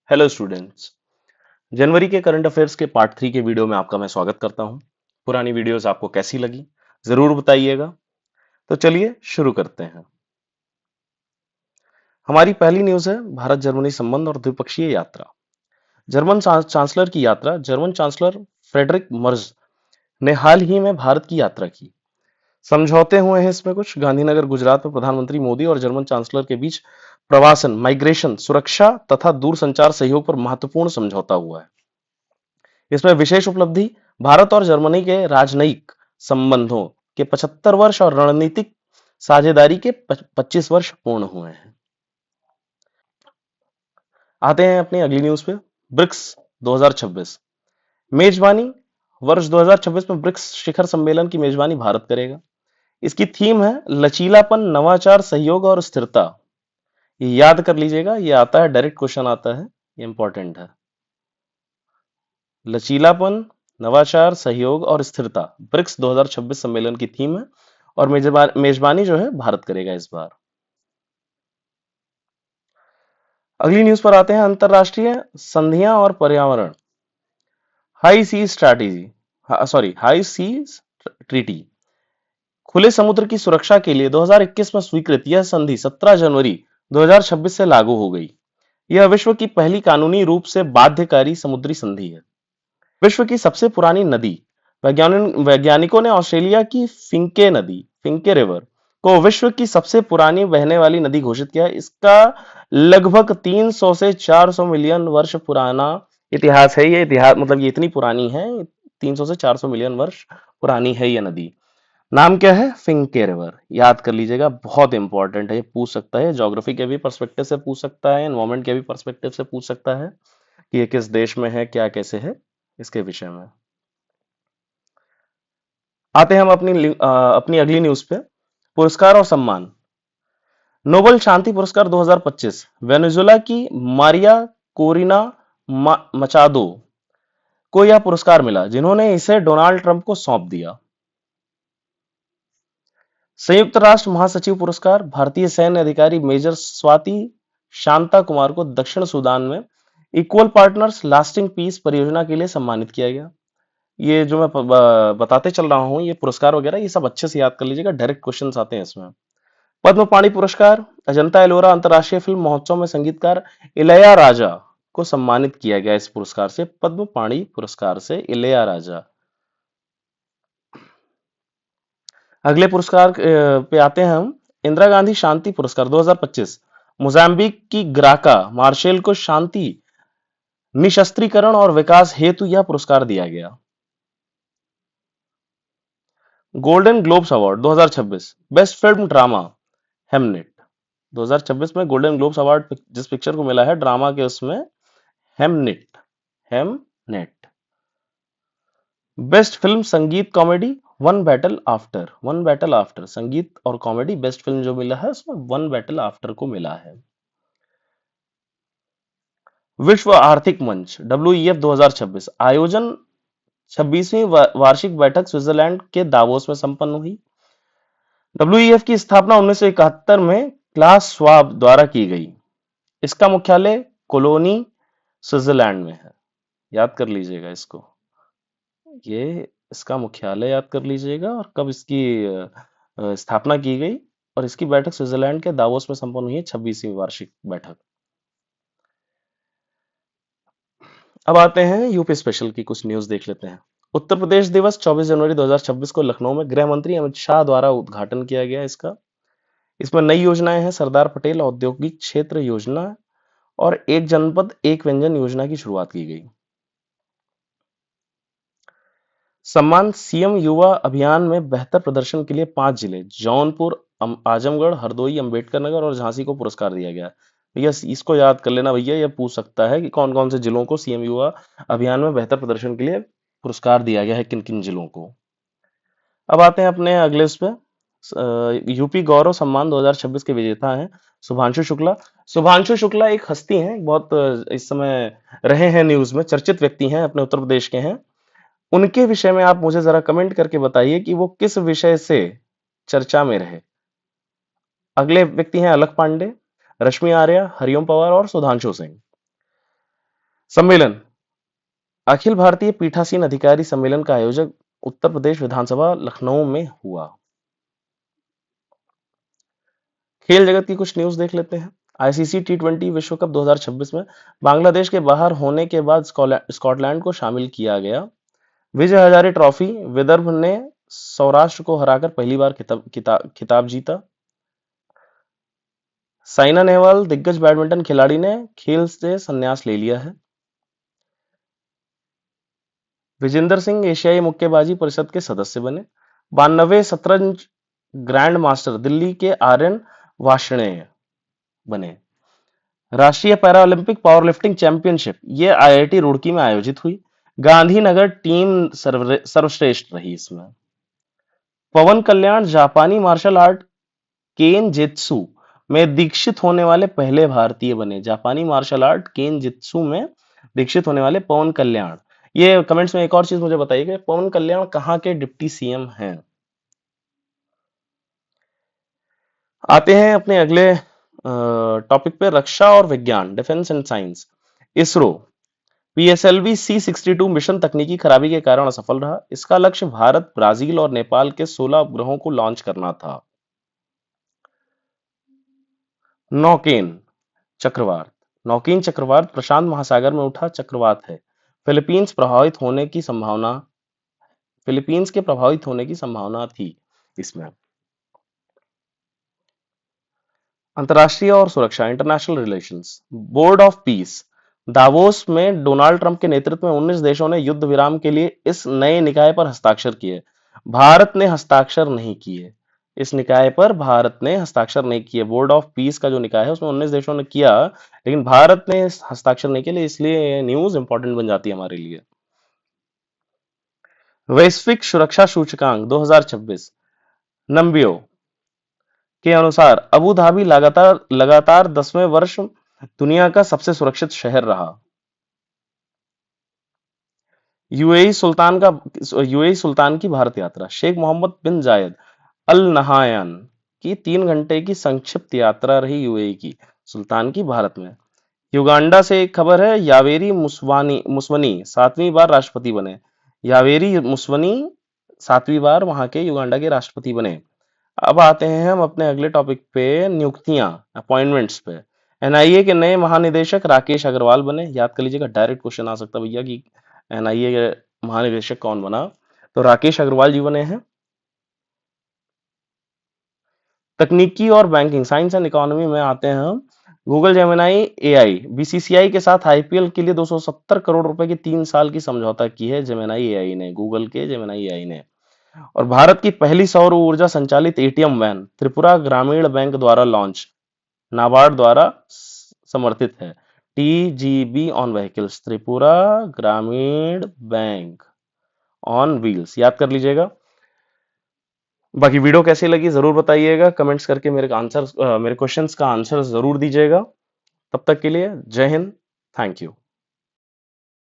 Hello students. जनवरी के current affairs के part 3 के वीडियो में आपका मैं स्वागत करता हूं। पुरानी वीडियोस आपको कैसी लगी जरूर बताइएगा। तो चलिए शुरू करते हैं। हमारी पहली न्यूज है भारत जर्मनी संबंध और द्विपक्षीय यात्रा। जर्मन चांसलर की यात्रा। जर्मन चांसलर फ्रेडरिक मर्ज ने हाल ही में भारत की यात्रा की। समझौते हुए हैं इसमें कुछ। गांधीनगर गुजरात में प्रधानमंत्री मोदी और जर्मन चांसलर के बीच प्रवासन, माइग्रेशन, सुरक्षा तथा दूरसंचार सहयोग पर महत्वपूर्ण समझौता हुआ है। इसमें विशेष उपलब्धि भारत और जर्मनी के राजनयिक संबंधों के 75 वर्ष और रणनीतिक साझेदारी के 25 वर्ष पूर्ण हुए हैं। आते हैं अपनी अगली न्यूज पे। ब्रिक्स 2026 मेजबानी। वर्ष 2026 में ब्रिक्स शिखर सम्मेलन की मेजबानी भारत करेगा। इसकी थीम है लचीलापन, नवाचार, सहयोग और स्थिरता। ये याद कर लीजिएगा, ये आता है, डायरेक्ट क्वेश्चन आता है, ये इंपॉर्टेंट है। लचीलापन, नवाचार, सहयोग और स्थिरता ब्रिक्स 2026 सम्मेलन की थीम है और मेजबानी जो है भारत करेगा इस बार। अगली न्यूज पर आते हैं। अंतरराष्ट्रीय संधियां और पर्यावरण। हाई सी स्ट्रैटेजी, हाई सी ट्रीटी। खुले समुद्र की सुरक्षा के लिए 2021 में स्वीकृत यह संधि 17 जनवरी 2026 से लागू हो गई। यह विश्व की पहली कानूनी रूप से बाध्यकारी समुद्री संधि है। विश्व की सबसे पुरानी नदी। वैज्ञानिकों ने ऑस्ट्रेलिया की फिंके रिवर को विश्व की सबसे पुरानी बहने वाली नदी घोषित किया। इसका लगभग 300 से 400 मिलियन वर्ष पुराना इतिहास है। ये इतिहास मतलब ये इतनी पुरानी है, 300 से 400 मिलियन वर्ष पुरानी है ये नदी। नाम क्या है? फिंके रिवर। याद कर लीजिएगा, बहुत इंपॉर्टेंट है, ये पूछ सकता है। ज्योग्राफी के भी पर्सपेक्टिव से पूछ सकता है, एनवायरमेंट के भी पर्सपेक्टिव से पूछ सकता है कि ये किस देश में है, क्या कैसे है, इसके विषय में। आते हैं हम अपनी अगली न्यूज पे। पुरस्कार और सम्मान। नोबेल शांति पुरस्कार 2025 वेनेजुएला की मारिया कोरिना मचादो को यह पुरस्कार मिला, जिन्होंने इसे डोनाल्ड ट्रंप को सौंप दिया। संयुक्त राष्ट्र महासचिव पुरस्कार। भारतीय सैन्य अधिकारी मेजर स्वाति शांता कुमार को दक्षिण सूडान में इक्वल पार्टनर्स लास्टिंग पीस परियोजना के लिए सम्मानित किया गया। ये जो मैं बताते चल रहा हूं, ये पुरस्कार वगैरह ये सब अच्छे से याद कर लीजिएगा, डायरेक्ट क्वेश्चंस आते हैं इसमें। पद्म पाणी पुरस्कार। अजंता एलोरा अंतरराष्ट्रीय फिल्म महोत्सव में संगीतकार इलैया राजा को सम्मानित किया गया इस पुरस्कार से, पद्म पाणी पुरस्कार से इलैया राजा। अगले पुरस्कार पे आते हैं हम। इंदिरा गांधी शांति पुरस्कार 2025 मोजाम्बिक की ग्राका मार्शेल को शांति, निशस्त्रीकरण और विकास हेतु यह पुरस्कार दिया गया। Golden Globes award 2026 best film drama Hamnet. 2026 में गोल्डन ग्लोब्स अवार्ड जिस पिक्चर को मिला है ड्रामा के, उसमें हेमनेट। हेमनेट। बेस्ट फिल्म संगीत कॉमेडी वन बैटल आफ्टर संगीत और कॉमेडी बेस्ट फिल्म जो मिला है उसमें वन बैटल आफ्टर को मिला है। विश्व आर्थिक मंच WEF 2026 आयोजन 26वीं वार्षिक बैठक स्विट्जरलैंड के दावोस में संपन्न हुई। WEF की स्थापना 1971 में क्लास श्वाब द्वारा की गई। इसका मुख्यालय कोलोनी स्विट्जरलैंड में है। याद कर लीजिएगा इसको, ये इसका मुख्यालय याद कर लीजिएगा और कब इसकी स्थापना की गई। और इसकी बैठक स्विट्जरलैंड के दावोस में संपन्न हुई है, 26वीं वार्षिक बैठक। अब आते हैं यूपी स्पेशल की कुछ न्यूज देख लेते हैं। उत्तर प्रदेश दिवस 24 जनवरी 2026 को लखनऊ में गृह मंत्री अमित शाह द्वारा उद्घाटन किया गया इसका। इसमें नई योजनाएं हैं। सरदार पटेल औद्योगिक क्षेत्र योजना और एक जनपद एक व्यंजन योजना की शुरुआत की गई। सम्मान सीएम युवा अभियान में बेहतर प्रदर्शन के लिए 5 जिले जौनपुर, आजमगढ़, हरदोई, अंबेडकर नगर और झांसी को पुरस्कार दिया गया। भैया इसको याद कर लेना भैया, ये पूछ सकता है कि कौन कौन से जिलों को सीएम युवा अभियान में बेहतर प्रदर्शन के लिए पुरस्कार दिया गया है, किन किन जिलों को। अब आते हैं अपने अगले उस पे। यूपी गौरव सम्मान 2026 के विजेता हैं शुभांशु शुक्ला। शुभांशु शुक्ला एक हस्ती हैं, बहुत इस समय रहे हैं न्यूज में, चर्चित व्यक्ति हैं, अपने उत्तर प्रदेश के हैं। उनके विषय में आप मुझे जरा कमेंट करके बताइए कि वो किस विषय से चर्चा में रहे। अगले व्यक्ति हैं अलक पांडे, रश्मि आर्या, हरिओम पवार और सुधांशु सिंह। सम्मेलन। अखिल भारतीय पीठासीन अधिकारी सम्मेलन का आयोजक उत्तर प्रदेश विधानसभा लखनऊ में हुआ। खेल जगत की कुछ न्यूज देख लेते हैं। आईसीसी टी20 विश्व कप 2026 में बांग्लादेश के बाहर होने के बाद स्कॉटलैंड को शामिल किया गया। विजय हजारे ट्रॉफी, विदर्भ ने सौराष्ट्र को हराकर पहली बार खिताब जीता। साइना नेहवाल दिग्गज बैडमिंटन खिलाड़ी ने खेल से संन्यास ले लिया है। विजेंदर सिंह एशियाई मुक्केबाजी परिषद के सदस्य बने। 92वें शतरंज ग्रैंड मास्टर दिल्ली के आर्यन वार्ष्णेय बने। राष्ट्रीय पैरालंपिक पावरलिफ्टिंग चैंपियनशिप ये आईआईटी रुड़की में आयोजित हुई। गांधीनगर टीम सर्वश्रेष्ठ रही इसमें। पवन कल्याण जापानी मार्शल आर्ट केन जित्सु में दीक्षित होने वाले पहले भारतीय बने। जापानी मार्शल आर्ट केन जित्सु में दीक्षित होने वाले पवन कल्याण। ये कमेंट्स में एक और चीज मुझे बताइए, पवन कल्याण कहाँ के डिप्टी सीएम हैं? आते हैं अपने अगले टॉपिक पे, रक्षा और विज्ञान, defence and science. ISRO PSLV C62 mission तकनीकी खराबी के कारण असफल रहा। इसका लक्ष्य भारत, ब्राजील और नेपाल के 16 उपग्रहों को लॉन्च करना था। नौकेन चक्रवात। नौकेन चक्रवात प्रशांत महासागर में उठा चक्रवात है। फिलीपींस के प्रभावित होने की संभावना थी इसमें। अंतर्राष्ट्रीय और सुरक्षा, international relations. Board of peace Davos में डोनाल्ड ट्रंप के नेतृत्व में 19 देशों ने युद्ध विराम के लिए इस नए निकाय पर हस्ताक्षर किए। भारत ने हस्ताक्षर नहीं किए। इस निकाय पर भारत ने हस्ताक्षर नहीं किए। बोर्ड ऑफ पीस का जो निकाय है उसमें 19 देशों ने किया, लेकिन भारत ने हस्ताक्षर नहीं किए, इसलिए न्यूज इंपॉर्टेंट बन जाती है हमारे लिए। वैश्विक सुरक्षा सूचकांक 2026 नंबियो के अनुसार अबू धाबी लगातार लगातार 10वें वर्ष दुनिया का सबसे सुरक्षित शहर रहा। यूएई सुल्तान की भारत यात्रा। शेख मोहम्मद बिन जायद अल नहायान की 3 घंटे की संक्षिप्त यात्रा रही यूएई की सुल्तान की भारत में। युगांडा से एक खबर है, यावेरी मुस्वनी 7वीं बार राष्ट्रपति बने। यावेरी मुस्वनी 7वीं बार वहां के युगांडा के राष्ट्रपति बने। अब आते हैं हम अपने अगले टॉपिक पे, नियुक्तियां, अपॉइंटमेंट्स पे। एनआईए के नए महानिदेशक राकेश अग्रवाल बने। याद कर लीजिएगा, डायरेक्ट क्वेश्चन आ सकता है भैया कि एनआईए के महानिदेशक कौन बना, तो राकेश अग्रवाल जी बने हैं। तकनीकी और बैंकिंग, साइंस एंड इकोनॉमी में आते हैं हम। गूगल जेमिनाई एआई बीसीसीआई के साथ आईपीएल के लिए 270 करोड़ रुपए की 3 साल की समझौता की है जेमिनाई एआई ने, गूगल के जेमिनाई एआई ने। और भारत की पहली सौर ऊर्जा संचालित एटीएम वैन त्रिपुरा ग्रामीण बैंक द्वारा लॉन्च, नाबार्ड द्वारा समर्थित है। टीजीबी ऑन व्हीकल्स, त्रिपुरा ग्रामीण बैंक ऑन व्हील्स, याद कर लीजिएगा। बाकी वीडियो कैसी लगी जरूर बताइएगा, कमेंट्स करके मेरे क्वेश्चंस का आंसर जरूर दीजिएगा। तब तक के लिए जय हिंद, थैंक यू।